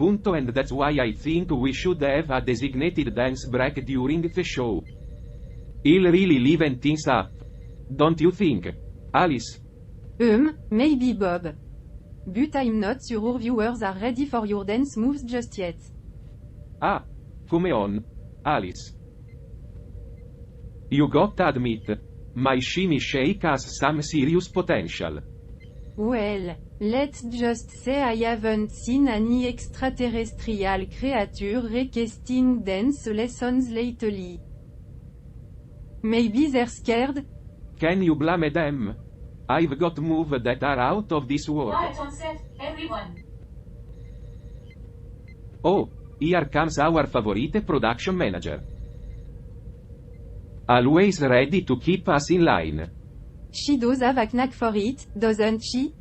Punto, and that's why I think we should have a designated dance break during the show. It'll really liven things up. Don't you think, Alice? Maybe Bob. But I'm not sure our viewers are ready for your dance moves just yet. Ah, come on, Alice. You gotta admit, my shimmy shake has some serious potential. Well, let's just say I haven't seen any extraterrestrial creature requesting dance lessons lately. Maybe they're scared? Can you blame them? I've got moves that are out of this world. Quiet on set, everyone. Oh, here comes our favorite production manager. Always ready to keep us in line. She does have a knack for it, doesn't she?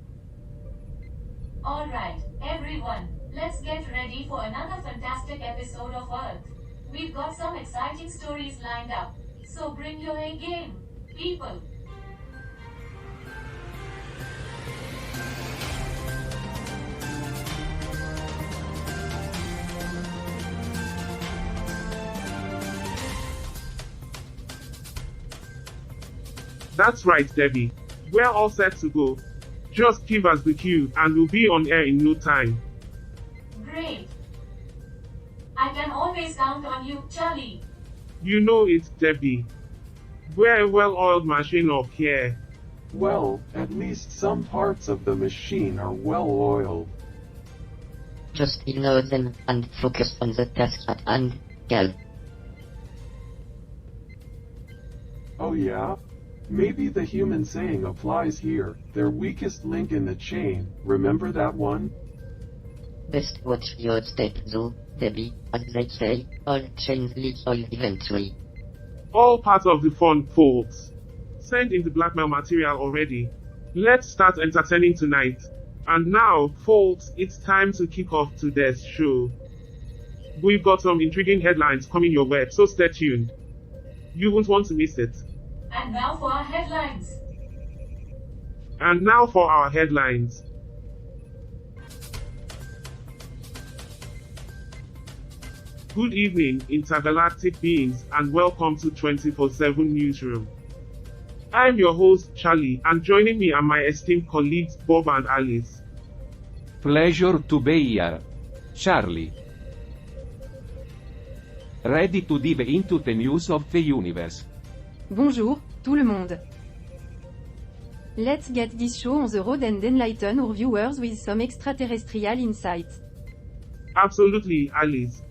Alright, everyone, let's get ready for another fantastic episode of Earth. We've got some exciting stories lined up, so bring your A game, people. That's right, Debbie. We're all set to go. Just give us the cue, and we'll be on air in no time. Great. I can always count on you, Charlie. You know it, Debbie. We're a well-oiled machine up here. Well, at least some parts of the machine are well oiled. Just ignore them and focus on the task at hand, Cal. Oh yeah? Maybe the human saying applies here, their weakest link in the chain, remember that one? Best watch your step though, Debbie, as they say, all chains lead all eventually. All part of the fun, folks. Send in the blackmail material already. Let's start entertaining tonight. And now, folks, it's time to kick off today's show. We've got some intriguing headlines coming your way, so stay tuned. You won't want to miss it. And now for our headlines. And now for our headlines. Good evening, intergalactic beings, and welcome to 24/7 Newsroom. I'm your host, Charlie, and joining me are my esteemed colleagues, Bob and Alice. Pleasure to be here, Charlie. Ready to dive into the news of the universe. Bonjour, tout le monde. Let's get this show on the road and enlighten our viewers with some extraterrestrial insights. Absolutely, Alice.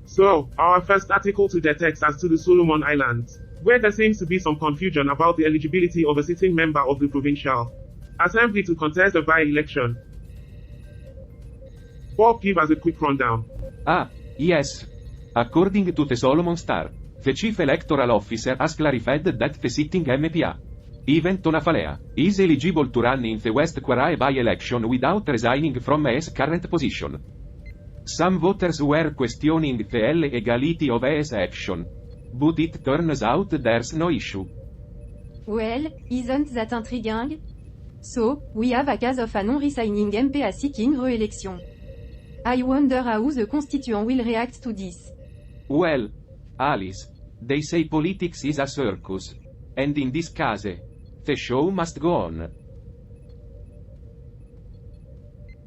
So, our first article today takes us to the Solomon Islands, where there seems to be some confusion about the eligibility of a sitting member of the Provincial Assembly to contest a by-election. Bob, give us a quick rundown. Ah, yes. According to the Solomon Star, the Chief Electoral Officer has clarified that the sitting MPA, Ivan Tonafalea, is eligible to run in the West Quarae by-election without resigning from his current position. Some voters were questioning the legality of his action. But it turns out there's no issue. Well, isn't that intriguing? So, we have a case of a non-resigning MPA seeking re-election. I wonder how the constituent will react to this. Well, Alice, they say politics is a circus. And in this case, the show must go on.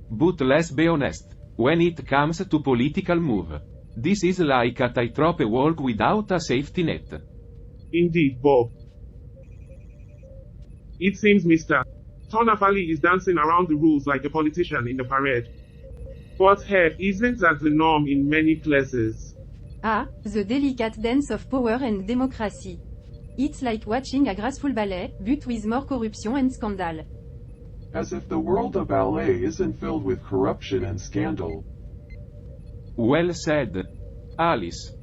But let's be honest, when it comes to political move, this is like a tightrope walk without a safety net. Indeed, Bob. It seems Mr. Tonafali is dancing around the rules like a politician in the parade. But hey, isn't that the norm in many places? Ah, the delicate dance of power and democracy. It's like watching a graceful ballet, but with more corruption and scandal. As if the world of ballet isn't filled with corruption and scandal. Well said, Alice.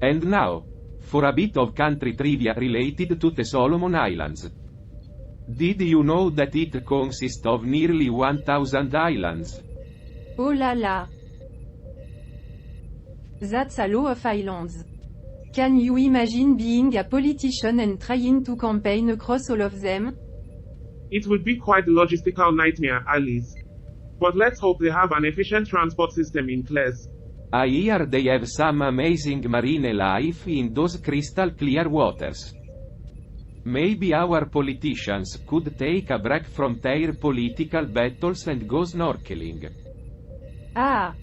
And now, for a bit of country trivia related to the Solomon Islands. Did you know that it consists of nearly 1,000 islands? Oh la la. That's a lot of islands. Can you imagine being a politician and trying to campaign across all of them? It would be quite a logistical nightmare, Alice. But let's hope they have an efficient transport system in place. I hear they have some amazing marine life in those crystal clear waters. Maybe our politicians could take a break from their political battles and go snorkeling. Ah!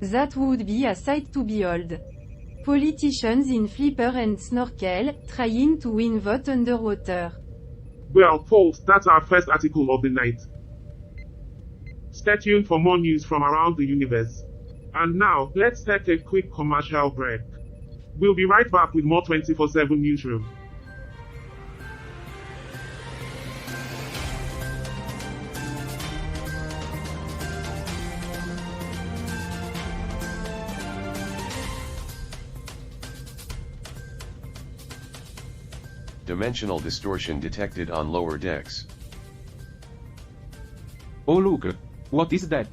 That would be a sight to behold. Politicians in flipper and snorkel, trying to win vote underwater. Well, folks, that's our first article of the night. Stay tuned for more news from around the universe. And now, let's take a quick commercial break. We'll be right back with more 24/7 Newsroom. Dimensional distortion detected on lower decks. Oh look! What is that?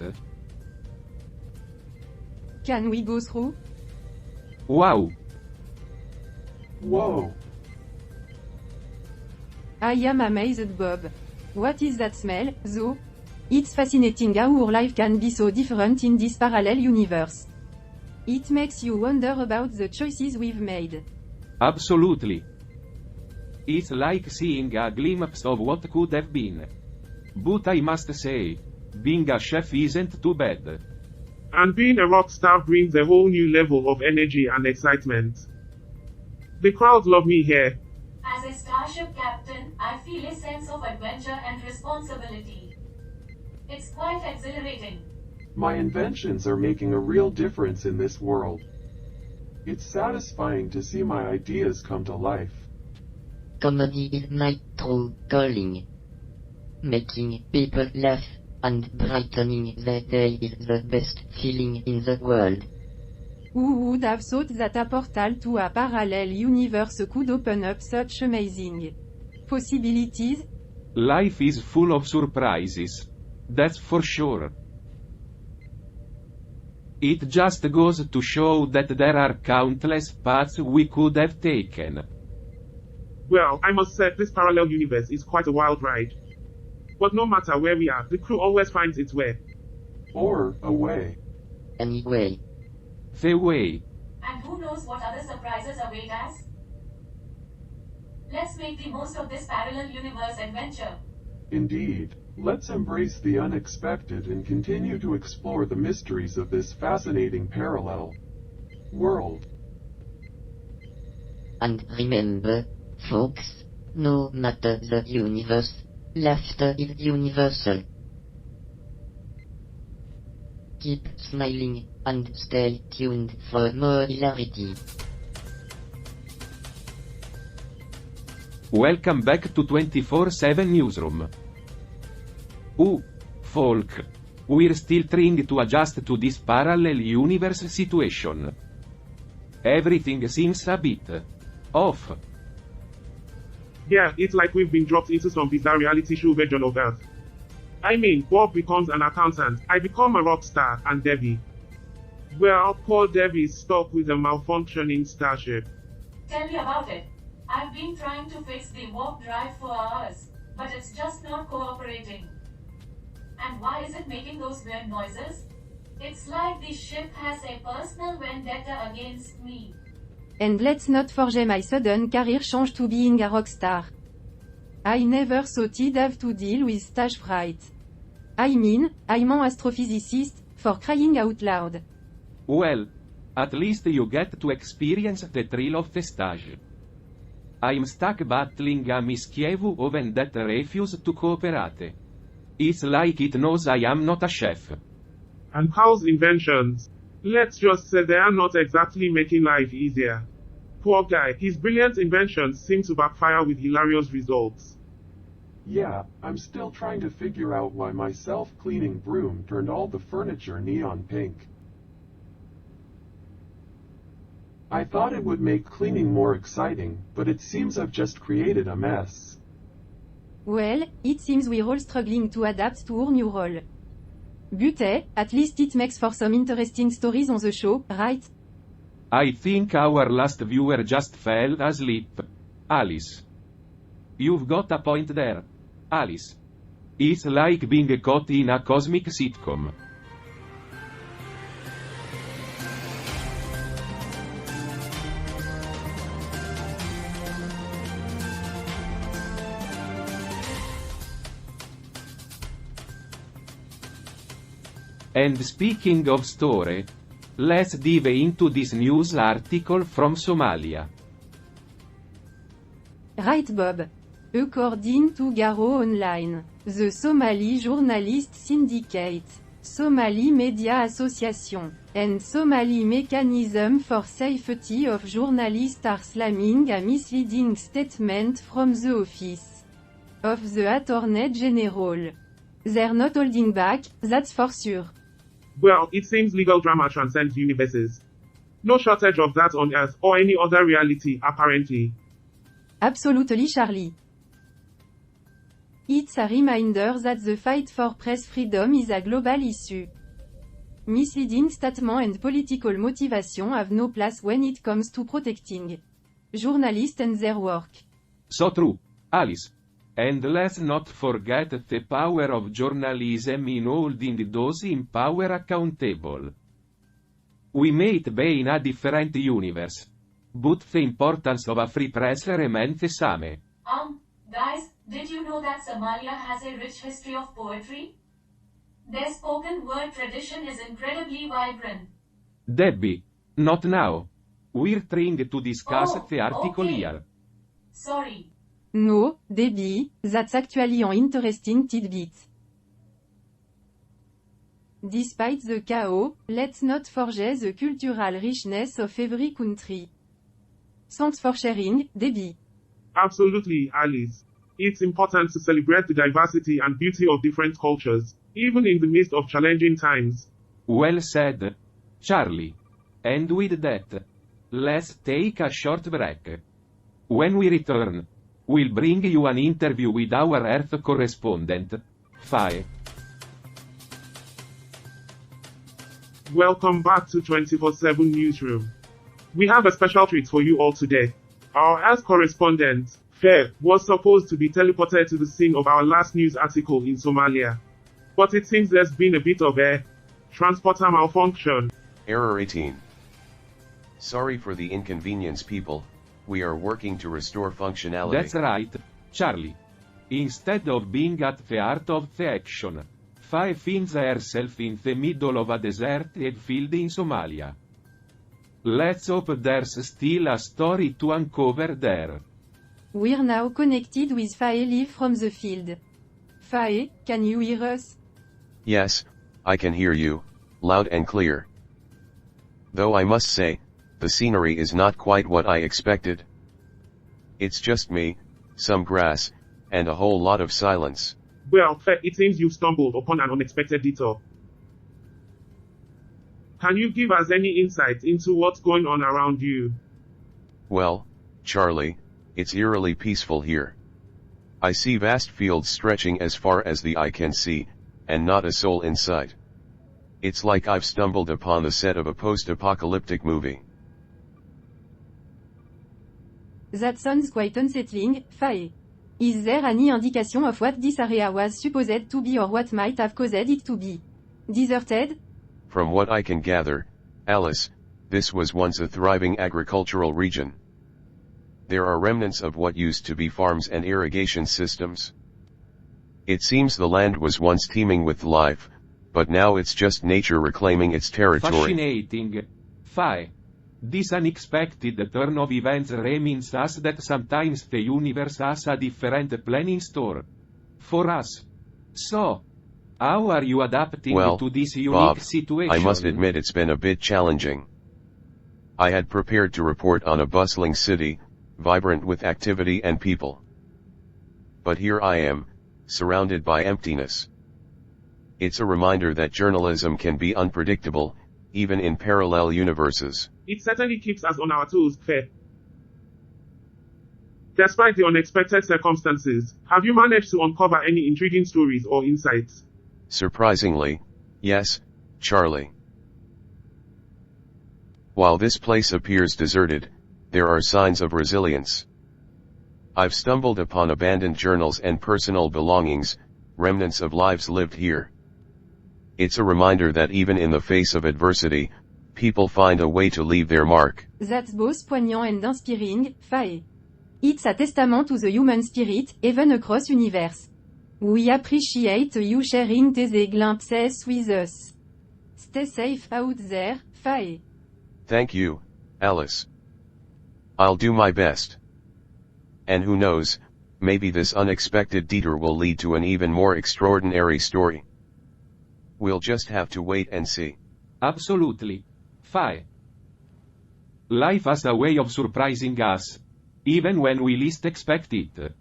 Can we go through? Wow! Whoa! I am amazed, Bob. What is that smell, though? It's fascinating how our life can be so different in this parallel universe. It makes you wonder about the choices we've made. Absolutely. It's like seeing a glimpse of what could have been. But I must say, being a chef isn't too bad. And being a rock star brings a whole new level of energy and excitement. The crowd love me here. As a starship captain, I feel a sense of adventure and responsibility. It's quite exhilarating. My inventions are making a real difference in this world. It's satisfying to see my ideas come to life. Comedy is my true calling. Making people laugh and brightening their day is the best feeling in the world. Who would have thought that a portal to a parallel universe could open up such amazing possibilities? Life is full of surprises. That's for sure. It just goes to show that there are countless paths we could have taken. Well, I must say, this parallel universe is quite a wild ride. But no matter where we are, the crew always finds its way. Or a way. Anyway, The way. And who knows what other surprises await us? Let's make the most of this parallel universe adventure. Indeed. Let's embrace the unexpected and continue to explore the mysteries of this fascinating parallel world. and remember, folks, no matter the universe, laughter is universal. Keep smiling, and stay tuned for more hilarity. Welcome back to 24/7 Newsroom. Folk. We're still trying to adjust to this parallel universe situation. Everything seems a bit off. Yeah, it's like we've been dropped into some bizarre reality show version of Earth. I mean, Bob becomes an accountant, I become a rock star, and Debbie. Well, poor Debbie's stuck with a malfunctioning starship. Tell me about it. I've been trying to fix the warp drive for hours, but it's just not cooperating. And why is it making those weird noises? It's like the ship has a personal vendetta against me. And let's not forget my sudden career change to being a rock star. I never thought I'd have to deal with stage fright. I mean, I'm an astrophysicist, for crying out loud. Well, at least you get to experience the thrill of the stage. I'm stuck battling a mischievo oven that refuses to cooperate. It's like it knows I am not a chef. And Carl's inventions. Let's just say they are not exactly making life easier. Poor guy, his brilliant inventions seem to backfire with hilarious results. Yeah, I'm still trying to figure out why my self-cleaning broom turned all the furniture neon pink. I thought it would make cleaning more exciting, but it seems I've just created a mess. Well, it seems we're all struggling to adapt to our new role. But at least it makes for some interesting stories on the show, right? I think our last viewer just fell asleep. Alice. You've got a point there, Alice. It's like being caught in a cosmic sitcom. And speaking of story, let's dive into this news article from Somalia. Right, Bob. According to Garo Online, the Somali Journalist Syndicate, Somali Media Association, and Somali Mechanism for Safety of Journalists are slamming a misleading statement from the Office of the Attorney General. They're not holding back, that's for sure. Well, it seems legal drama transcends universes. No shortage of that on Earth or any other reality, apparently. Absolutely, Charlie. It's a reminder that the fight for press freedom is a global issue. Misleading statements and political motivation have no place when it comes to protecting journalists and their work. So true, Alice. And let's not forget the power of journalism in holding those in power accountable. We might be in a different universe, but the importance of a free press remains the same. Guys, did you know that Somalia has a rich history of poetry? Their spoken word tradition is incredibly vibrant. Debbie, not now. We're trying to discuss the article okay. here. Sorry. No, Debbie, that's actually an interesting tidbit. Despite the chaos, let's not forget the cultural richness of every country. Thanks for sharing, Debbie. Absolutely, Alice. It's important to celebrate the diversity and beauty of different cultures, even in the midst of challenging times. Well said, Charlie. And with that, let's take a short break. When we return, we'll bring you an interview with our Earth correspondent, Faye. Welcome back to 24/7 Newsroom. We have a special treat for you all today. Our Earth correspondent, Faye, was supposed to be teleported to the scene of our last news article in Somalia. But it seems there's been a bit of a transporter malfunction. Error 18. Sorry for the inconvenience, people. We are working to restore functionality. That's right, Charlie. Instead of being at the heart of the action, Faye finds herself in the middle of a desert field in Somalia. Let's hope there's still a story to uncover there. We're now connected with Faye live from the field. Faye, can you hear us? Yes, I can hear you, loud and clear. Though I must say, the scenery is not quite what I expected. It's just me, some grass, and a whole lot of silence. Well, Faye, it seems you've stumbled upon an unexpected detour. Can you give us any insight into what's going on around you? Well, Charlie, it's eerily peaceful here. I see vast fields stretching as far as the eye can see, and not a soul in sight. It's like I've stumbled upon the set of a post-apocalyptic movie. That sounds quite unsettling, Faye. Is there any indication of what this area was supposed to be or what might have caused it to be deserted? From what I can gather, Alice, this was once a thriving agricultural region. There are remnants of what used to be farms and irrigation systems. It seems the land was once teeming with life, but now it's just nature reclaiming its territory. Fascinating, Faye. This unexpected turn of events reminds us that sometimes the universe has a different plan in store for us. So, how are you adapting to this unique Bob, situation? I must admit it's been a bit challenging. I had prepared to report on a bustling city, vibrant with activity and people. But here I am, surrounded by emptiness. It's a reminder that journalism can be unpredictable, even in parallel universes. It certainly keeps us on our toes, Faye. Despite the unexpected circumstances, have you managed to uncover any intriguing stories or insights? Surprisingly, yes, Charlie. While this place appears deserted, there are signs of resilience. I've stumbled upon abandoned journals and personal belongings, remnants of lives lived here. It's a reminder that even in the face of adversity, people find a way to leave their mark. That's both poignant and inspiring, Faye. It's a testament to the human spirit, even across universe. We appreciate you sharing these glimpses with us. Stay safe out there, Faye. Thank you, Alice. I'll do my best. And who knows, maybe this unexpected detour will lead to an even more extraordinary story. We'll just have to wait and see. Absolutely. Faye. Life has a way of surprising us, even when we least expect it.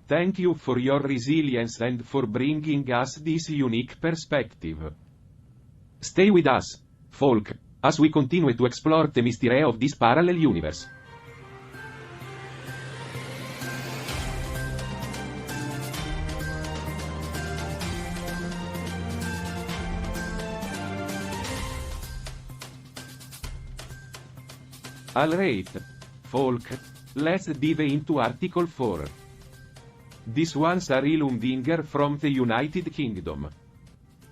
Thank you for your resilience and for bringing us this unique perspective. Stay with us, folk, as we continue to explore the mystery of this parallel universe. Alright, folk, let's dive into Article 4. This one's a real humdinger from the United Kingdom.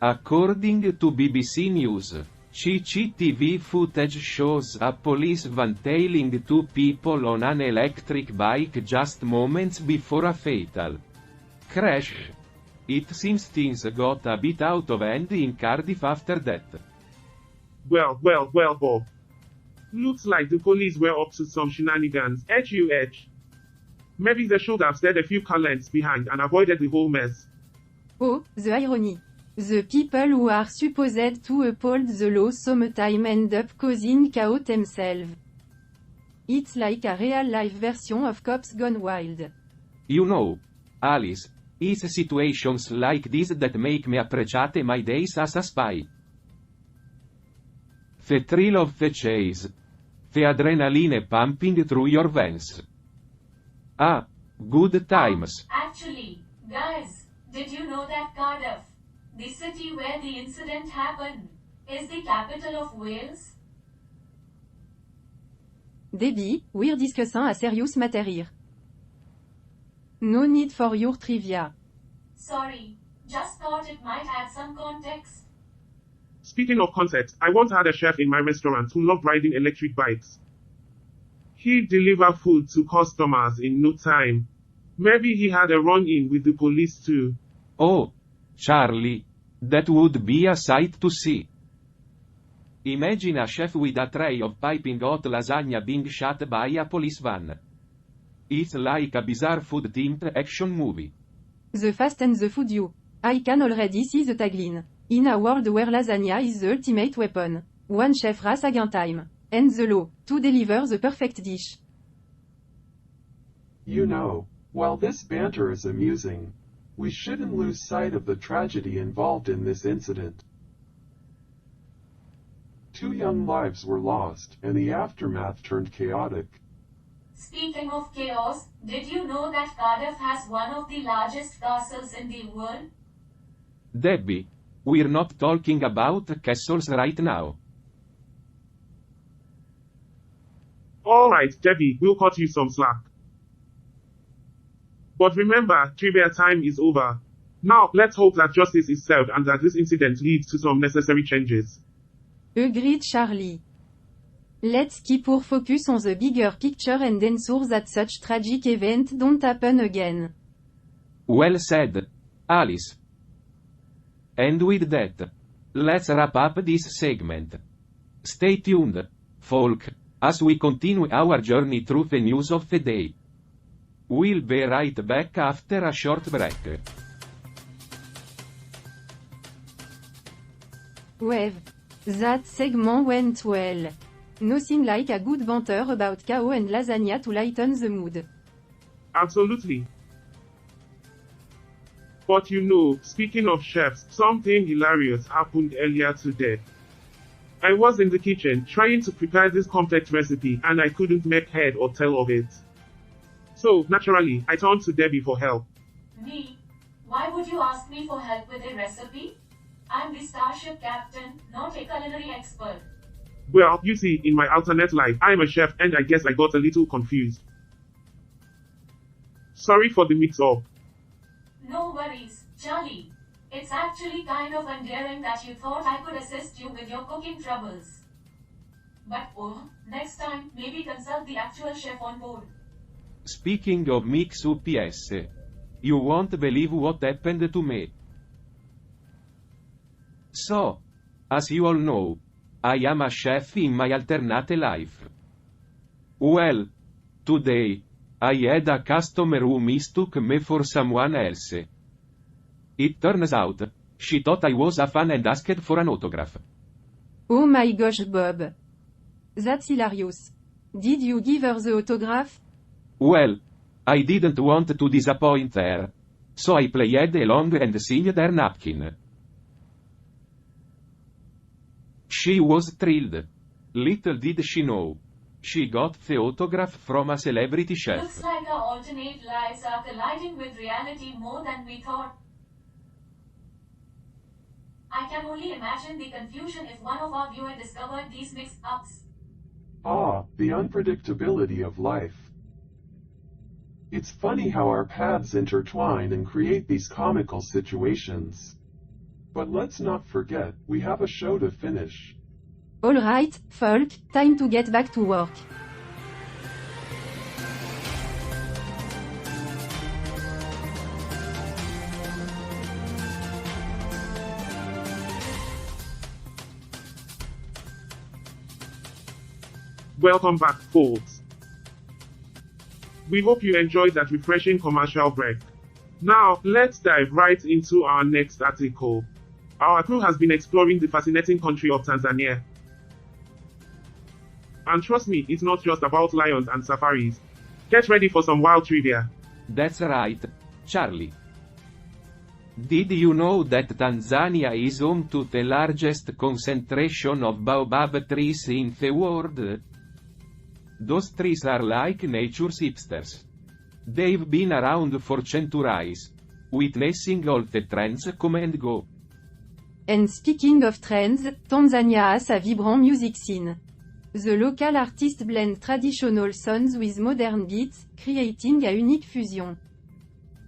According to BBC News, CCTV footage shows a police van tailing two people on an electric bike just moments before a fatal crash. It seems things got a bit out of hand in Cardiff after that. Well, Bob. Looks like the police were up to some shenanigans, edge. Maybe they should have stayed a few car lengths behind and avoided the whole mess. Oh, the irony. The people who are supposed to uphold the law sometimes end up causing chaos themselves. It's like a real-life version of Cops Gone Wild. You know, Alice, it's situations like this that make me appreciate my days as a spy. The thrill of the chase. The adrenaline pumping through your veins. Ah, good times. Actually, guys, did you know that Cardiff, the city where the incident happened, is the capital of Wales? Debbie, we're discussing a serious matter here. No need for your trivia. Sorry, just thought it might add some context. Speaking of context, I once had a chef in my restaurant who loved riding electric bikes. He'd deliver food to customers in no time. Maybe he had a run-in with the police too. Oh, Charlie, that would be a sight to see. Imagine a chef with a tray of piping hot lasagna being shot by a police van. It's like a bizarre food-themed action movie. The Fast and the Furious. I can already see the tagline. In a world where lasagna is the ultimate weapon, one chef race against time, and the law, to deliver the perfect dish. You know, while this banter is amusing, we shouldn't lose sight of the tragedy involved in this incident. 2 young lives were lost, and the aftermath turned chaotic. Speaking of chaos, did you know that Cardiff has one of the largest castles in the world? Debbie, we're not talking about castles right now. Alright, Debbie, we'll cut you some slack. But remember, trivia time is over. Now, let's hope that justice is served and that this incident leads to some necessary changes. Agreed, Charlie. Let's keep our focus on the bigger picture and ensure that such tragic events don't happen again. Well said, Alice. And with that, let's wrap up this segment. Stay tuned, folk, as we continue our journey through the news of the day. We'll be right back after a short break. Well, that segment went well. Nothing like a good banter about chaos and lasagna to lighten the mood. Absolutely. But you know, speaking of chefs, something hilarious happened earlier today. I was in the kitchen trying to prepare this complex recipe and I couldn't make head or tail of it. So, naturally, I turned to Debbie for help. Me? Why would you ask me for help with a recipe? I'm the starship captain, not a culinary expert. Well, you see, in my alternate life, I'm a chef and I guess I got a little confused. Sorry for the mix-up. No worries, Charlie, it's actually kind of endearing that you thought I could assist you with your cooking troubles. But next time, maybe consult the actual chef on board. Speaking of mix UPS. You won't believe what happened to me. So, as you all know, I am a chef in my alternate life. Well, today, I had a customer who mistook me for someone else. It turns out, she thought I was a fan and asked for an autograph. Oh my gosh, Bob. That's hilarious. Did you give her the autograph? Well, I didn't want to disappoint her. So I played along and signed her napkin. She was thrilled. Little did she know. She got the autograph from a celebrity chef. Looks like our alternate lives are colliding with reality more than we thought. I can only imagine the confusion if one of our viewers discovered these mix-ups. Ah, the unpredictability of life. It's funny how our paths intertwine and create these comical situations. But let's not forget, we have a show to finish. Alright, folk, time to get back to work. Welcome back, folks. We hope you enjoyed that refreshing commercial break. Now, let's dive right into our next article. Our crew has been exploring the fascinating country of Tanzania. And trust me, it's not just about lions and safaris. Get ready for some wild trivia. That's right, Charlie. Did you know that Tanzania is home to the largest concentration of baobab trees in the world? Those trees are like nature's hipsters. They've been around for centuries, witnessing all the trends come and go. And speaking of trends, Tanzania has a vibrant music scene. The local artists blend traditional sounds with modern beats, creating a unique fusion.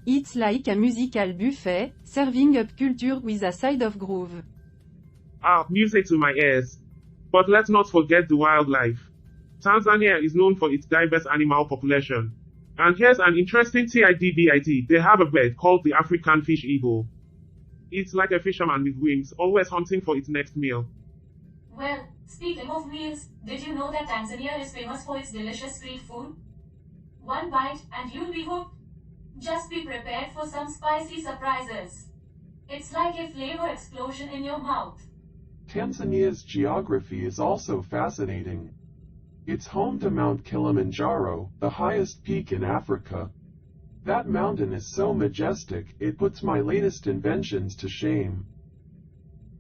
It's like a musical buffet, serving up culture with a side of groove. Ah, music to my ears. But let's not forget the wildlife. Tanzania is known for its diverse animal population. And here's an interesting tidbit, they have a bird called the African fish eagle. It's like a fisherman with wings, always hunting for its next meal. Well, speaking of meals, did you know that Tanzania is famous for its delicious street food? One bite and you'll be hooked. Just be prepared for some spicy surprises. It's like a flavor explosion in your mouth. Tanzania's geography is also fascinating. It's home to Mount Kilimanjaro, the highest peak in Africa. That mountain is so majestic, it puts my latest inventions to shame.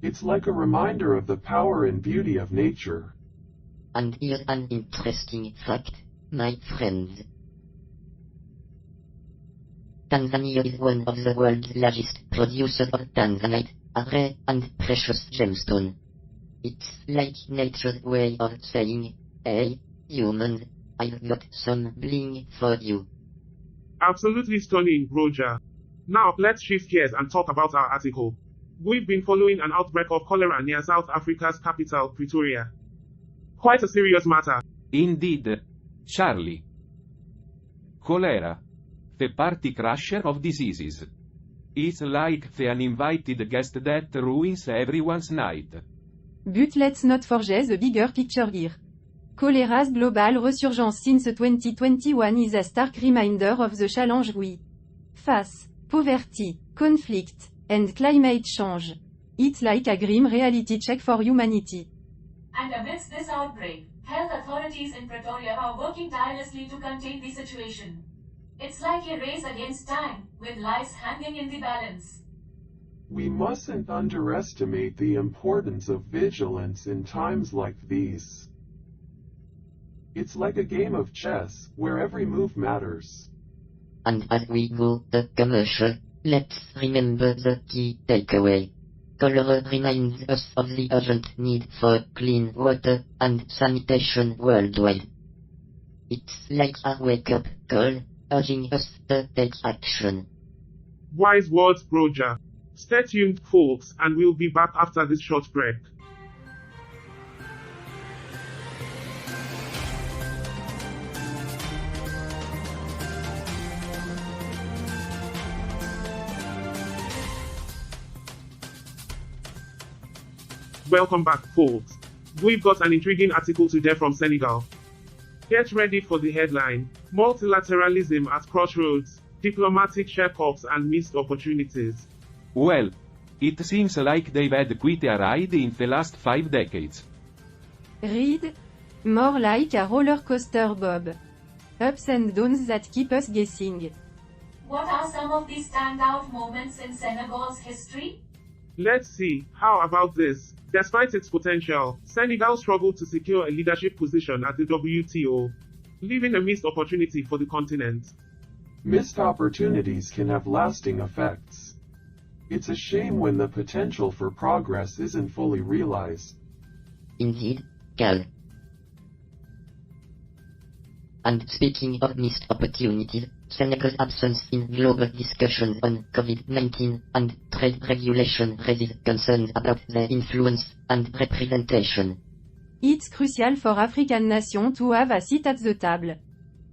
It's like a reminder of the power and beauty of nature. And here's an interesting fact, my friends. Tanzania is one of the world's largest producers of tanzanite, a rare and precious gemstone. It's like nature's way of saying, hey, humans, I've got some bling for you. Absolutely stunning, Roger. Now, let's shift gears and talk about our article. We've been following an outbreak of cholera near South Africa's capital, Pretoria. Quite a serious matter. Indeed, Charlie. Cholera. The party crasher of diseases. It's like the uninvited guest that ruins everyone's night. But let's not forget the bigger picture here. Cholera's global resurgence since 2021 is a stark reminder of the challenge we face: poverty, conflict, and climate change. It's like a grim reality check for humanity. And amidst this outbreak, health authorities in Pretoria are working tirelessly to contain the situation. It's like a race against time, with lives hanging in the balance. We mustn't underestimate the importance of vigilance in times like these. It's like a game of chess, where every move matters. And as we go to commercial, let's remember the key takeaway. Cholera reminds us of the urgent need for clean water and sanitation worldwide. It's like a wake-up call, urging us to take action. Wise words, Broja. Stay tuned, folks, and we'll be back after this short break. Welcome back, folks. We've got an intriguing article today from Senegal. Get ready for the headline: Multilateralism at Crossroads, Diplomatic Shake-ups and Missed Opportunities. Well, it seems like they've had quite a ride in the last 5 decades. Read? More like a roller coaster, Bob. Ups and downs that keep us guessing. What are some of the standout moments in Senegal's history? Let's see. How about this? Despite its potential, Senegal struggled to secure a leadership position at the WTO, leaving a missed opportunity for the continent. Missed opportunities can have lasting effects. It's a shame when the potential for progress isn't fully realized. Indeed, Cal. And speaking of missed opportunities, Senegal's absence in global discussions on COVID-19 and trade regulation raises concerns about their influence and representation. It's crucial for African nations to have a seat at the table,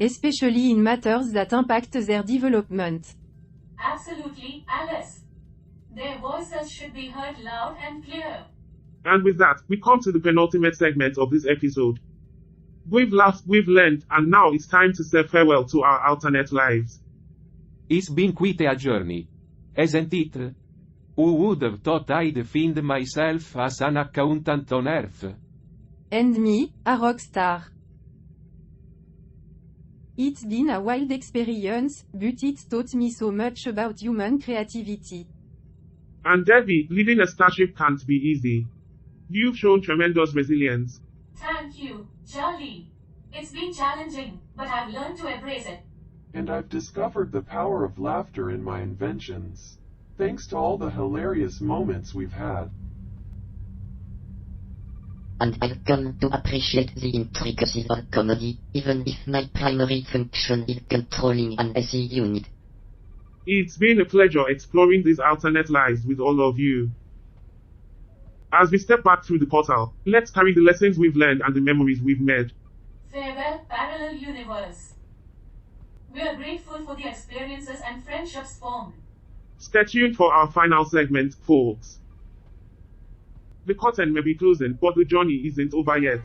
especially in matters that impact their development. Absolutely, Alice. Their voices should be heard loud and clear. And with that, we come to the penultimate segment of this episode. We've laughed, we've learned, and now it's time to say farewell to our alternate lives. It's been quite a journey. Hasn't it? Who would have thought I'd find myself as an accountant on Earth? And me, a rock star. It's been a wild experience, but it taught me so much about human creativity. And Debbie, leading a starship can't be easy. You've shown tremendous resilience. Thank you, Charlie. It's been challenging, but I've learned to embrace it. And I've discovered the power of laughter in my inventions, thanks to all the hilarious moments we've had. And I've come to appreciate the intricacies of comedy, even if my primary function is controlling an SE unit. It's been a pleasure exploring these alternate lives with all of you. As we step back through the portal, let's carry the lessons we've learned and the memories we've made. Farewell, parallel universe. We are grateful for the experiences and friendships formed. Stay tuned for our final segment, folks. The curtain may be closing, but the journey isn't over yet.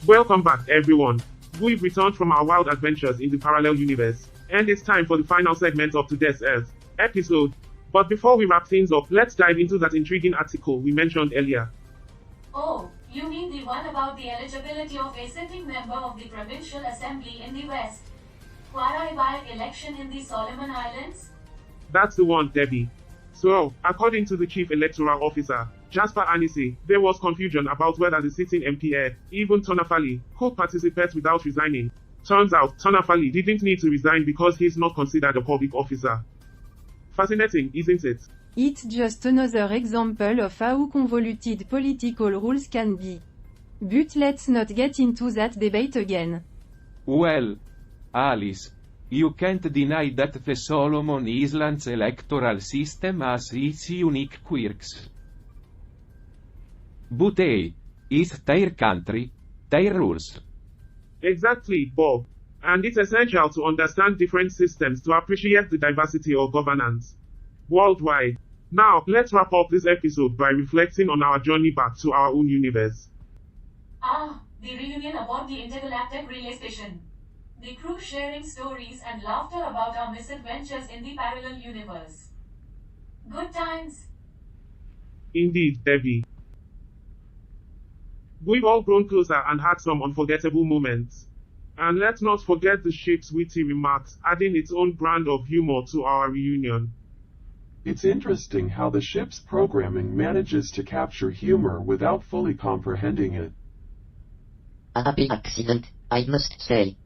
Welcome back, everyone. We've returned from our wild adventures in the parallel universe, and it's time for the final segment of today's Earth episode. But before we wrap things up, let's dive into that intriguing article we mentioned earlier. Oh, you mean the one about the eligibility of a sitting member of the Provincial Assembly in the West Quarai by election in the Solomon Islands? That's the one, Debbie. So, according to the Chief Electoral Officer, Jasper Anisi, there was confusion about whether the sitting MPA, even Tonafali, could participate without resigning. Turns out, Tonafali didn't need to resign because he's not considered a public officer. Fascinating, isn't it? It's just another example of how convoluted political rules can be. But let's not get into that debate again. Well, Alice, you can't deny that the Solomon Islands electoral system has its unique quirks. But hey, it's their country, their rules. Exactly, Bob. And it's essential to understand different systems to appreciate the diversity of governance worldwide. Now, let's wrap up this episode by reflecting on our journey back to our own universe. Ah, the reunion aboard the intergalactic relay station. The crew sharing stories and laughter about our misadventures in the parallel universe. Good times. Indeed, Debbie. We've all grown closer and had some unforgettable moments. And let's not forget the ship's witty remarks, adding its own brand of humor to our reunion. It's interesting how the ship's programming manages to capture humor without fully comprehending it. A happy accident, I must say.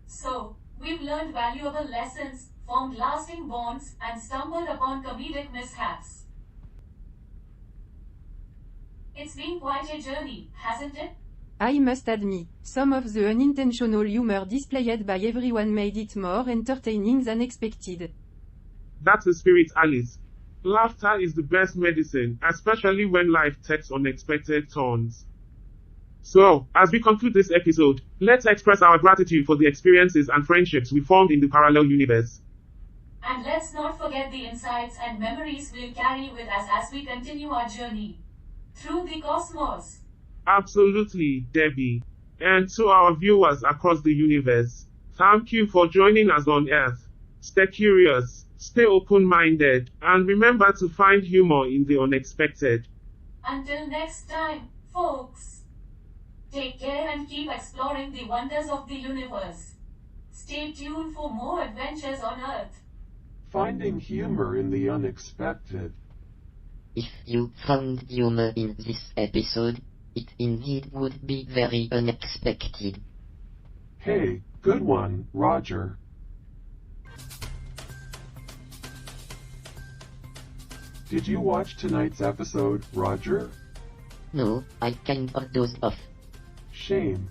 So, we've learned valuable lessons, formed lasting bonds, and stumbled upon comedic mishaps. It's been quite a journey, hasn't it? I must admit, some of the unintentional humor displayed by everyone made it more entertaining than expected. That's the spirit, Alice. Laughter is the best medicine, especially when life takes unexpected turns. So, as we conclude this episode, let's express our gratitude for the experiences and friendships we formed in the parallel universe. And let's not forget the insights and memories we'll carry with us as we continue our journey through the cosmos. Absolutely, Debbie. And to our viewers across the universe, thank you for joining us on Earth. Stay curious, stay open-minded, and remember to find humor in the unexpected. Until next time, folks. Take care and keep exploring the wonders of the universe. Stay tuned for more adventures on Earth. Finding humor in the unexpected. If you found humor in this episode, it indeed would be very unexpected. Hey, good one, Roger. Did you watch tonight's episode, Roger? No, I kind of dozed off. Shame.